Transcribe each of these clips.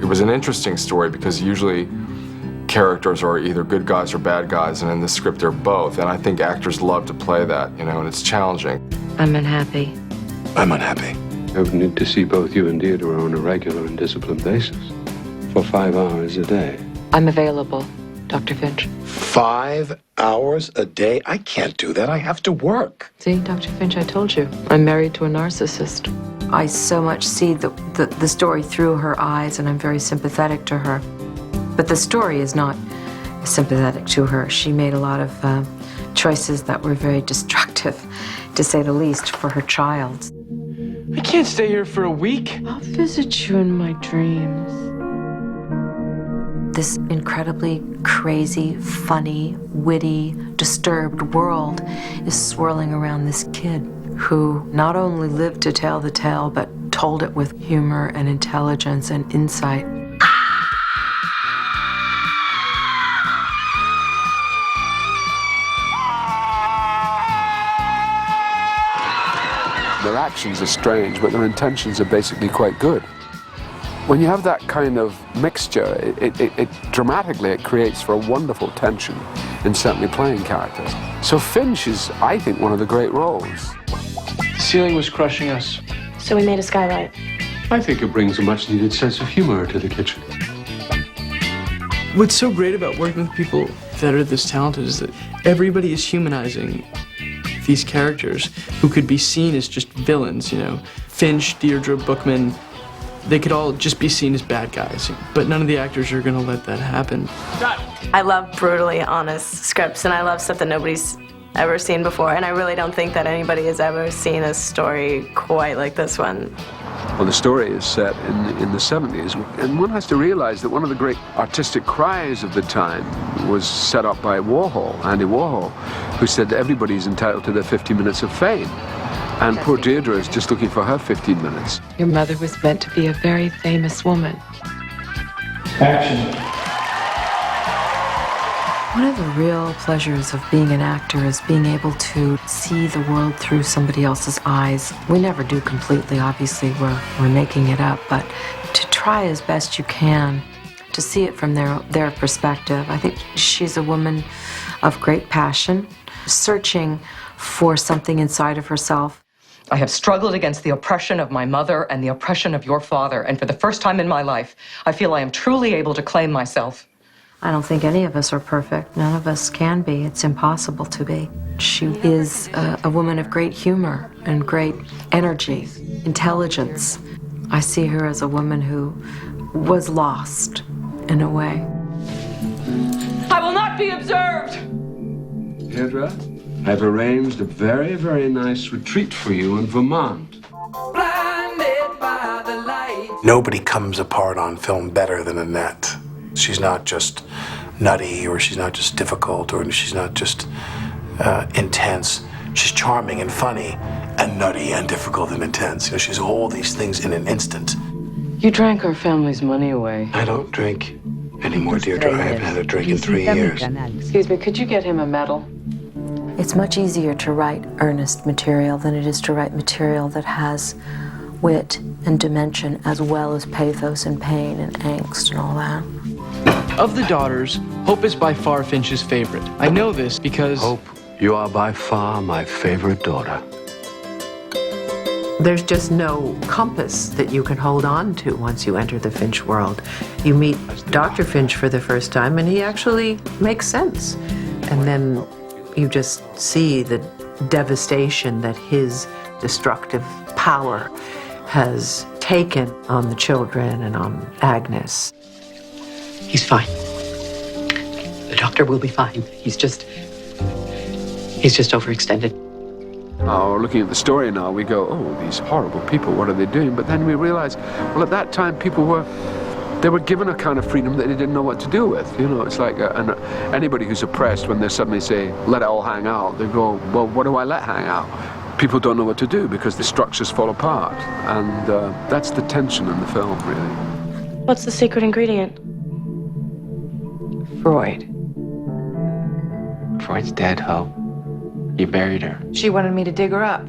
It was an interesting story because usually characters are either good guys or bad guys, and in this script they're both, and I think actors love to play that, you know, and it's challenging. I'm unhappy. I'm unhappy. I would need to see both you and Deirdre on a regular and disciplined basis for 5 hours a day. I'm available, Dr. Finch. 5 hours a day? I can't do that. I have to work. See, Dr. Finch, I told you. I'm married to a narcissist. I so much see the story through her eyes, and I'm very sympathetic to her. But the story is not sympathetic to her. She made a lot of choices that were very destructive, to say the least, for her child. I can't stay here for a week. I'll visit you in my dreams. This incredibly crazy, funny, witty, disturbed world is swirling around this kid who not only lived to tell the tale, but told it with humor and intelligence and insight. Their actions are strange, but their intentions are basically quite good. When you have that kind of mixture, it dramatically it creates for a wonderful tension in certainly playing characters. So Finch is, I think, one of the great roles. The ceiling was crushing us. So we made a skylight. I think it brings a much-needed sense of humor to the kitchen. What's so great about working with people that are this talented is that everybody is humanizing these characters who could be seen as just villains, you know. Finch, Deirdre, Bookman, they could all just be seen as bad guys, but none of the actors are gonna let that happen. I love brutally honest scripts, and I love stuff that nobody's ever seen before, and I really don't think that anybody has ever seen a story quite like this one. Well, the story is set in the 70s, and one has to realize that one of the great artistic cries of the time was set up by Warhol, Andy Warhol, who said that everybody's entitled to their 50 minutes of fame. And poor Deirdre is just looking for her 15 minutes. Your mother was meant to be a very famous woman. Action. One of the real pleasures of being an actor is being able to see the world through somebody else's eyes. We never do completely, obviously, we're making it up, but to try as best you can to see it from their perspective. I think she's a woman of great passion, searching for something inside of herself. I have struggled against the oppression of my mother and the oppression of your father, and for the first time in my life, I feel I am truly able to claim myself. I don't think any of us are perfect. None of us can be. It's impossible to be. She is a woman of great humor and great energy, intelligence. I see her as a woman who was lost in a way. I will not be observed! Deirdre, I've arranged a very, very nice retreat for you in Vermont. Nobody comes apart on film better than Annette. She's not just nutty, or she's not just difficult, or she's not just intense. She's charming and funny and nutty and difficult and intense. You know, she's all these things in an instant. You drank our family's money away. I don't drink anymore, Deirdre. I haven't had a drink in 3 years. Excuse me, could you get him a medal? It's much easier to write earnest material than it is to write material that has wit and dimension as well as pathos and pain and angst and all that. Of the daughters, Hope is by far Finch's favorite. I know this because... Hope, you are by far my favorite daughter. There's just no compass that you can hold on to once you enter the Finch world. You meet Dr. Finch for the first time, and he actually makes sense. And then you just see the devastation that his destructive power has taken on the children and on Agnes. He's fine. The doctor will be fine. He's just overextended. Oh, looking at the story now, we go, oh, these horrible people, what are they doing? But then we realize, well, at that time, people were given a kind of freedom that they didn't know what to do with. You know, it's like anybody who's oppressed, when they suddenly say, let it all hang out, they go, well, what do I let hang out? People don't know what to do because the structures fall apart. And that's the tension in the film, really. What's the secret ingredient? Freud. Freud's dead, Hope. You buried her. She wanted me to dig her up.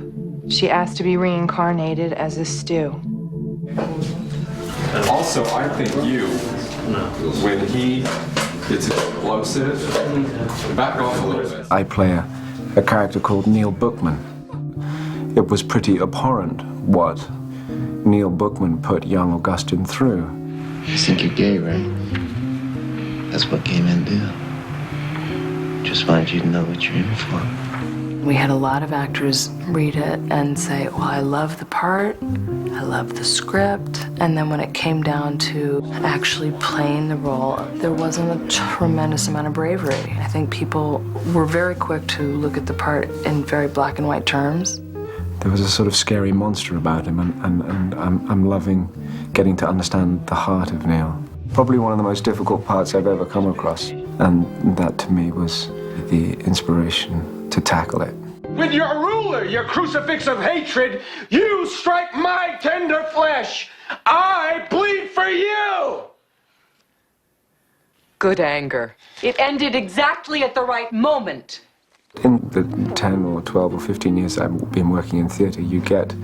She asked to be reincarnated as a stew. Also, I think when he gets explosive, back off a little bit. I play a character called Neil Bookman. It was pretty abhorrent what Neil Bookman put young Augustine through. You think you're gay, right? That's what gay men do. Just want you to know what you're in for. We had a lot of actors read it and say, well, I love the part, I love the script, and then when it came down to actually playing the role, there wasn't a tremendous amount of bravery. I think people were very quick to look at the part in very black and white terms. There was a sort of scary monster about him, and I'm loving getting to understand the heart of Neil. Probably one of the most difficult parts I've ever come across, and that to me was the inspiration to tackle it. With your ruler, your crucifix of hatred, you strike my tender flesh. I bleed for you. Good anger. It ended exactly at the right moment. In the 10 or 12 or 15 years I've been working in theatre, you get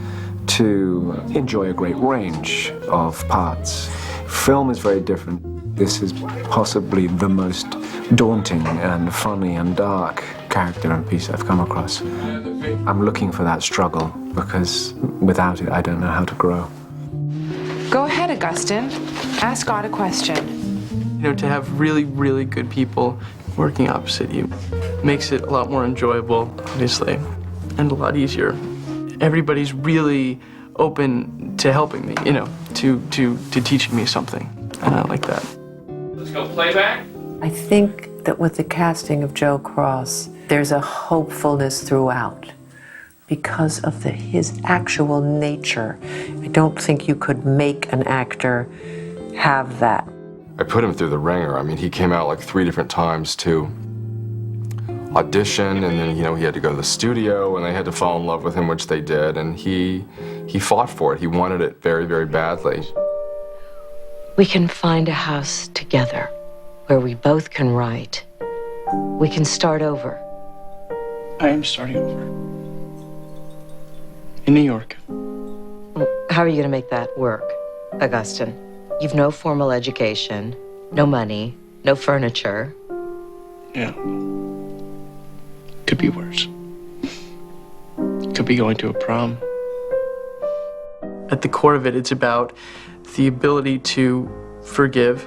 to enjoy a great range of parts. Film is very different. This is possibly the most daunting and funny and dark character and piece I've come across. I'm looking for that struggle because without it, I don't know how to grow. Go ahead, Augustine. Ask God a question. You know, to have really, really good people working opposite you makes it a lot more enjoyable, obviously, and a lot easier. Everybody's really open to helping me, you know, to teaching me something, and I like that. Let's go playback. I think that with the casting of Joe Cross, there's a hopefulness throughout because of his actual nature. I don't think you could make an actor have that. I put him through the ringer. I mean, he came out like 3 different times to audition, and then, you know, he had to go to the studio, and they had to fall in love with him, which they did, and he fought for it. He wanted it very, very badly. We can find a house together where we both can write. We can start over. I am starting over. In New York. How are you going to make that work, Augustine? You've no formal education, no money, no furniture. Yeah. Could be worse. Could be going to a prom. At the core of it, it's about the ability to forgive.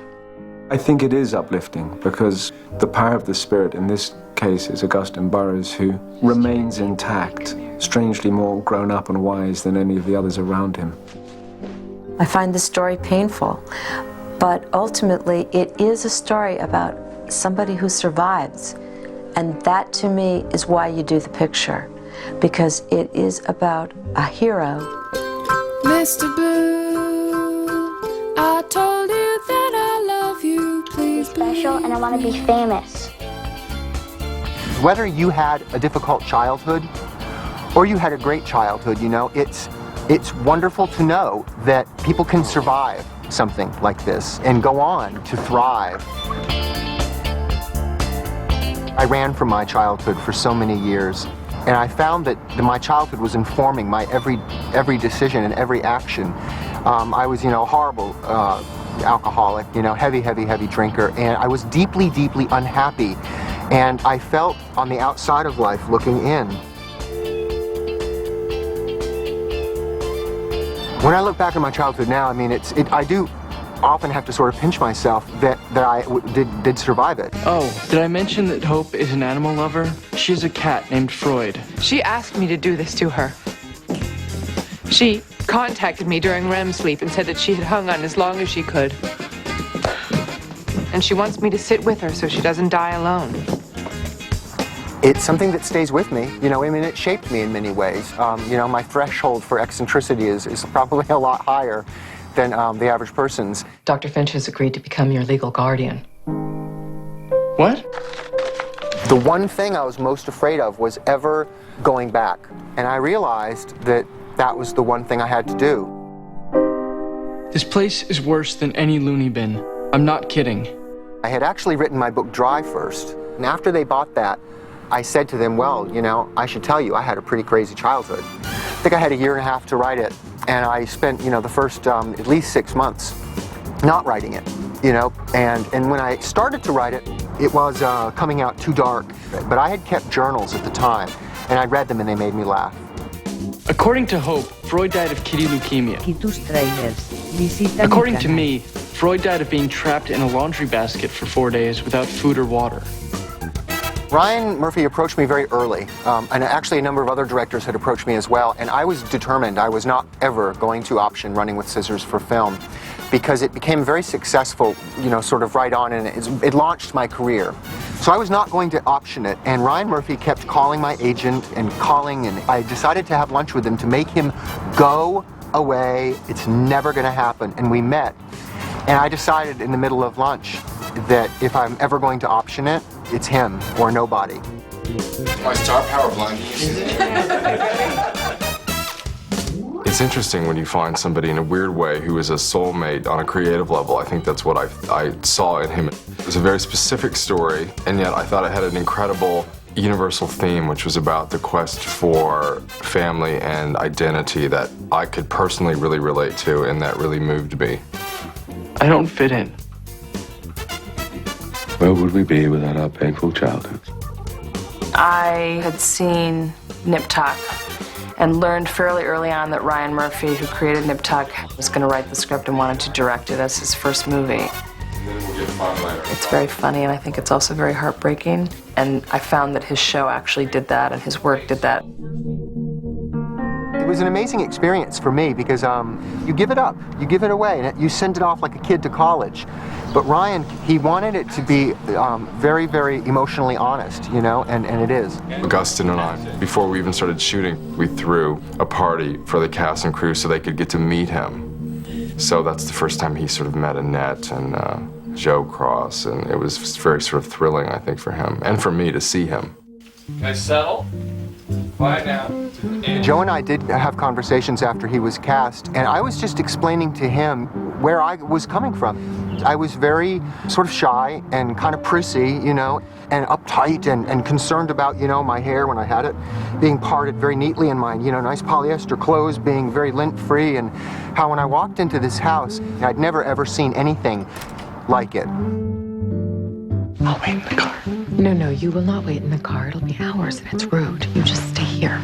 I think it is uplifting because the power of the spirit in this case is Augustine Burroughs, who remains intact, strangely more grown up and wise than any of the others around him. I find the story painful, but ultimately it is a story about somebody who survives. And that to me is why you do the picture, because it is about a hero. Mr. Blue, I told you that I love you, please be special, and I want to be famous. Whether you had a difficult childhood or you had a great childhood, you know, it's wonderful to know that people can survive something like this and go on to thrive. I ran from my childhood for so many years, and I found that my childhood was informing my every decision and every action. I was, you know, a horrible alcoholic, you know, heavy drinker, and I was deeply, deeply unhappy. And I felt on the outside of life looking in. When I look back at my childhood now, I mean, I do often have to sort of pinch myself that I did survive it. Oh, did I mention that Hope is an animal lover? She has a cat named Freud. She asked me to do this to her. She contacted me during REM sleep and said that she had hung on as long as she could. And she wants me to sit with her so she doesn't die alone. It's something that stays with me, you know, I mean, it shaped me in many ways. You know, my threshold for eccentricity is probably a lot higher than the average person's. Dr. Finch has agreed to become your legal guardian. What? The one thing I was most afraid of was ever going back. And I realized that that was the one thing I had to do. This place is worse than any loony bin. I'm not kidding. I had actually written my book Dry first. And after they bought that, I said to them, well, you know, I should tell you, I had a pretty crazy childhood. I think I had 1.5 years to write it. and I spent, you know, the first at least 6 months not writing it, you know, and when I started to write it, it was coming out too dark. But I had kept journals at the time, and I read them and they made me laugh. According to Hope, Freud died of kitty leukemia. Kitustrailers. According to me, Freud died of being trapped in a laundry basket for 4 days without food or water. Ryan Murphy approached me very early, and actually a number of other directors had approached me as well, and I was determined I was not ever going to option Running with Scissors for film, because it became very successful, you know, sort of right on, and it launched my career. So I was not going to option it, and Ryan Murphy kept calling my agent and calling, and I decided to have lunch with him to make him go away. It's never going to happen. And we met, and I decided in the middle of lunch that if I'm ever going to option it, it's him or nobody. My star power blinding. It's interesting when you find somebody in a weird way who is a soulmate on a creative level. I think that's what I saw in him. It was a very specific story, and yet I thought it had an incredible universal theme, which was about the quest for family and identity that I could personally really relate to, and that really moved me. I don't fit in. Where would we be without our painful childhoods? I had seen Nip Tuck and learned fairly early on that Ryan Murphy, who created Nip Tuck, was going to write the script and wanted to direct it as his first movie. It's very funny, and I think it's also very heartbreaking. And I found that his show actually did that, and his work did that. It was an amazing experience for me because you give it up, you give it away, and you send it off like a kid to college. But Ryan, he wanted it to be very, very emotionally honest, you know, and it is. Augustin and I, before we even started shooting, we threw a party for the cast and crew so they could get to meet him. So that's the first time he sort of met Annette and Joe Cross, and it was very sort of thrilling, I think, for him and for me to see him. Can I settle? Quiet now. Joe and I did have conversations after he was cast, and I was just explaining to him where I was coming from. I was very sort of shy and kind of prissy, you know, and uptight and concerned about, you know, my hair when I had it being parted very neatly and my, you know, nice polyester clothes being very lint-free, and how when I walked into this house, I'd never ever seen anything like it. I'll wait in the car. No, you will not wait in the car. It'll be hours and it's rude. You just stay here.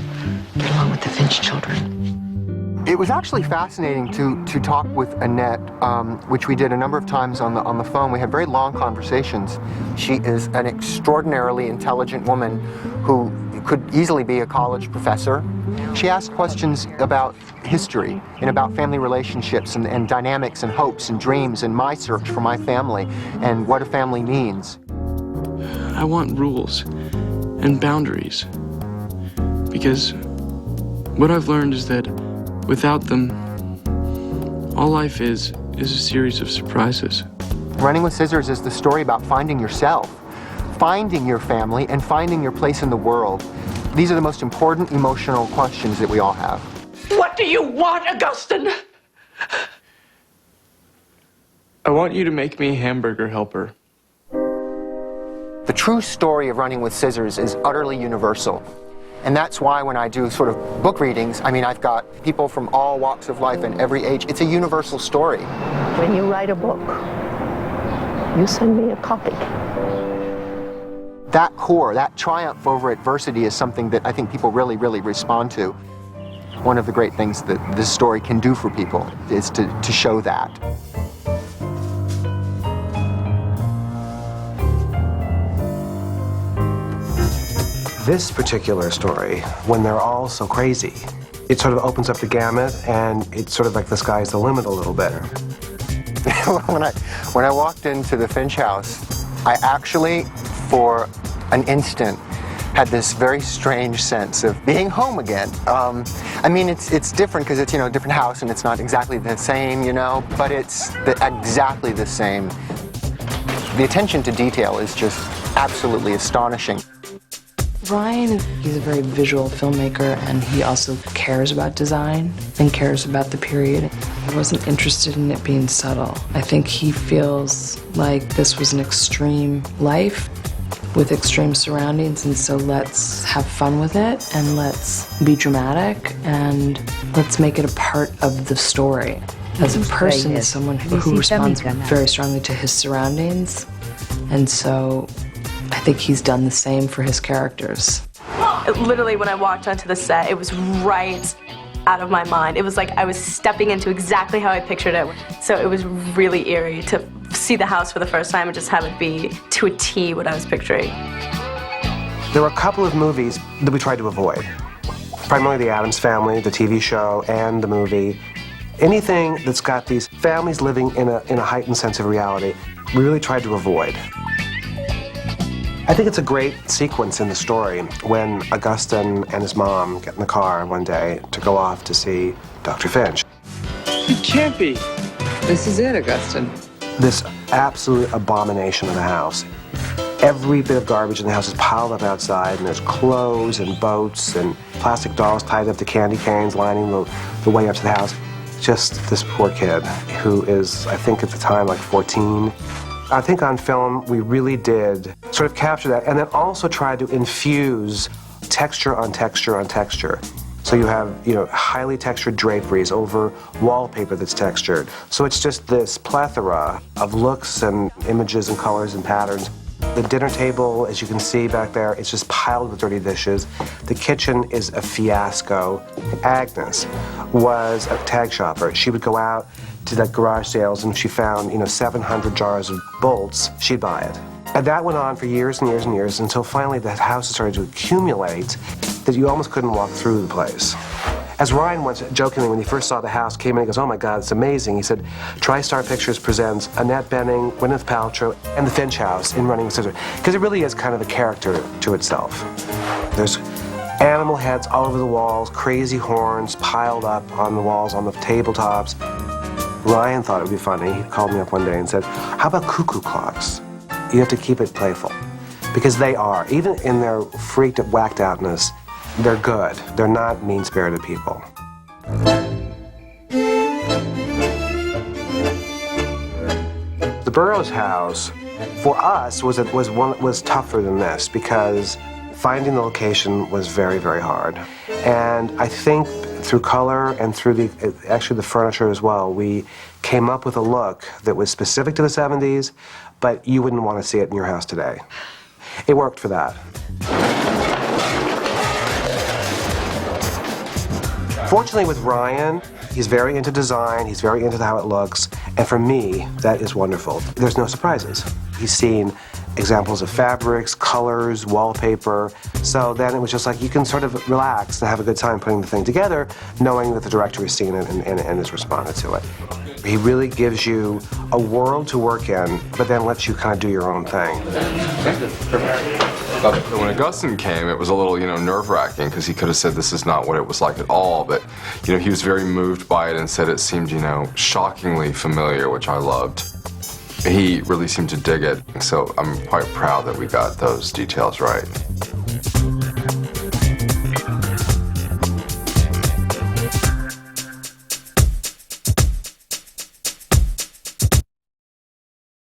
Get along with the Finch children. It was actually fascinating to talk with Annette, which we did a number of times on the phone. We had very long conversations. She is an extraordinarily intelligent woman who could easily be a college professor. She asked questions about history and about family relationships and dynamics and hopes and dreams and my search for my family and what a family means. I want rules and boundaries, because what I've learned is that without them, all life is a series of surprises. Running with Scissors is the story about finding yourself, finding your family, and finding your place in the world. These are the most important emotional questions that we all have. What do you want, Augustin? I want you to make me a hamburger helper. The true story of Running with Scissors is utterly universal. And that's why when I do sort of book readings, I mean, I've got people from all walks of life and every age. It's a universal story. When you write a book, you send me a copy. That core, that triumph over adversity is something that I think people really, really respond to. One of the great things that this story can do for people is to show that. This particular story, when they're all so crazy, it sort of opens up the gamut, and it's sort of like the sky's the limit a little bit. When I walked into the Finch house, I actually, for an instant, had this very strange sense of being home again. I mean, it's different because it's, you know, a different house and it's not exactly the same, you know, but it's exactly the same. The attention to detail is just absolutely astonishing. Ryan, he's a very visual filmmaker, and he also cares about design and cares about the period. He wasn't interested in it being subtle. I think he feels like this was an extreme life. with extreme surroundings, and so let's have fun with it, and let's be dramatic, and let's make it a part of the story. As a person, is someone who responds very strongly to his surroundings, and so I think he's done the same for his characters. Literally, when I walked onto the set, it was right out of my mind. It was like I was stepping into exactly how I pictured it. So it was really eerie to see the house for the first time and just have it be to a T what I was picturing. There were a couple of movies that we tried to avoid. Primarily The Addams Family, the TV show, and the movie. Anything that's got these families living in a heightened sense of reality, we really tried to avoid. I think it's a great sequence in the story when Augustine and his mom get in the car one day to go off to see Dr. Finch. It can't be. This is it, Augustine. This absolute abomination of a house. Every bit of garbage in the house is piled up outside, and there's clothes and boats and plastic dolls tied up to candy canes lining the way up to the house. Just this poor kid who is, I think at the time, like 14. I think on film we really did sort of capture that, and then also tried to infuse texture on texture on texture. So you have, highly textured draperies over wallpaper that's textured. So it's just this plethora of looks and images and colors and patterns. The dinner table, as you can see back there, it's just piled with dirty dishes. The kitchen is a fiasco. Agnes was a tag shopper. She would go out to the garage sales, and if she found, 700 jars of bolts, she'd buy it. And that went on for years and years and years until finally that house started to accumulate that you almost couldn't walk through the place. As Ryan once jokingly, when he first saw the house, came in and goes, "Oh my God, it's amazing." He said, TriStar Pictures presents Annette Bening, Gwyneth Paltrow, and the Finch house in Running with Scissors. Because it really is kind of a character to itself. There's animal heads all over the walls, crazy horns piled up on the walls, on the tabletops. Ryan thought it would be funny. He called me up one day and said, "How about cuckoo clocks? You have to keep it playful." Because they are, even in their freaked, whacked outness, they're good. They're not mean-spirited people. The Burroughs house, for us, was tougher than this because finding the location was very, very hard. And I think through color and through the furniture as well, we came up with a look that was specific to the 70s, but you wouldn't want to see it in your house today. It worked for that. Fortunately with Ryan, he's very into design, he's very into how it looks, and for me, that is wonderful. There's no surprises. He's seen examples of fabrics, colors, wallpaper, so then it was just like you can sort of relax and have a good time putting the thing together, knowing that the director has seen it and has responded to it. He really gives you a world to work in, but then lets you kind of do your own thing. When Augustine came, it was a little, nerve-wracking because he could have said this is not what it was like at all, but, he was very moved by it and said it seemed, shockingly familiar, which I loved. He really seemed to dig it, so I'm quite proud that we got those details right.